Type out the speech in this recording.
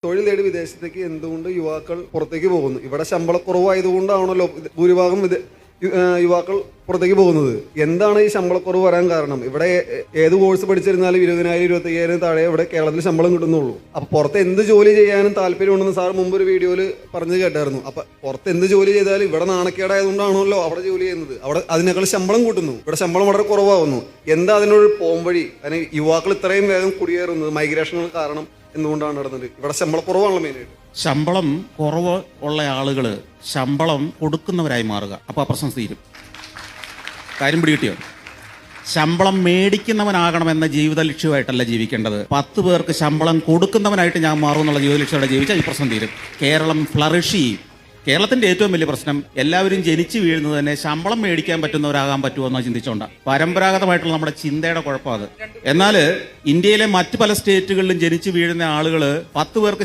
തൊഴിൽ തേടി വിദേശത്തേക്ക് എന്തുകൊണ്ട് യുവാക്കൾ പുറത്തേക്ക് പോകുന്നു? ഇവിടെ ശമ്പളക്കുറവായതുകൊണ്ടാണല്ലോ ഭൂരിഭാഗം യുവാക്കൾ പുറത്തേക്ക് പോകുന്നത്. എന്താണ് ഈ ശമ്പളക്കുറവ് വരാൻ കാരണം? ഇവിടെ ഏത് കോഴ്സ് പഠിച്ചിരുന്നാലും 20,000 25,000 താഴെ ഇവിടെ കേരളത്തിൽ ശമ്പളം കിട്ടുന്നുള്ളൂ. അപ്പൊ പുറത്ത് എന്ത് ജോലി ചെയ്യാനും താല്പര്യമുണ്ടെന്ന് സാർ മുമ്പ് ഒരു വീഡിയോയിൽ പറഞ്ഞു കേട്ടായിരുന്നു. അപ്പൊ പുറത്ത് എന്ത് ജോലി ചെയ്താലും ഇവിടെ നാണക്കേടായതുകൊണ്ടാണല്ലോ അവിടെ ജോലി ചെയ്യുന്നത്. അവിടെ അതിനേക്കാൾ ശമ്പളം കൂട്ടുന്നു, ഇവിടെ ശമ്പളം വളരെ കുറവാകുന്നു. എന്താ അതിനൊരു പോംവഴി? അതിന് യുവാക്കൾ ഇത്രയും വേഗം കുടിയേറുന്നത് മൈഗ്രേഷനുകൾ കാരണം എന്തുകൊണ്ടാണ് നടന്നത്? ഇവിടെ ശമ്പളക്കുറവാണല്ലോ മെയിനായിട്ട്. ശമ്പളം കുറവ് ഉള്ള ആളുകൾ ശമ്പളം കൊടുക്കുന്നവരായി മാറുക, അപ്പോൾ ആ പ്രശ്നം തീരും. കാര്യം പിടികിട്ടിയോ? ശമ്പളം മേടിക്കുന്നവനാകണമെന്ന ജീവിത ലക്ഷ്യമായിട്ടല്ല ജീവിക്കേണ്ടത്. 10 പേർക്ക് ശമ്പളം കൊടുക്കുന്നവനായിട്ട് ഞാൻ മാറും എന്നുള്ള ജീവിത ലക്ഷ്യത്തോടെ ജീവിച്ചാൽ ഈ പ്രശ്നം തീരും. കേരളം ഫ്ലറിഷ് ചെയ്യും. കേരളത്തിന്റെ ഏറ്റവും വലിയ പ്രശ്നം എല്ലാവരും ജനിച്ചു വീഴുന്നത് തന്നെ ശമ്പളം മേടിക്കാൻ പറ്റുന്നവരാകാൻ പറ്റുമോ എന്നോ ചിന്തിച്ചുകൊണ്ടാണ്. പരമ്പരാഗതമായിട്ടുള്ള നമ്മുടെ ചിന്തയുടെ കുഴപ്പം അത്. എന്നാൽ ഇന്ത്യയിലെ മറ്റ് പല സ്റ്റേറ്റുകളിലും ജനിച്ചു വീഴുന്ന ആളുകൾ 10 പേർക്ക്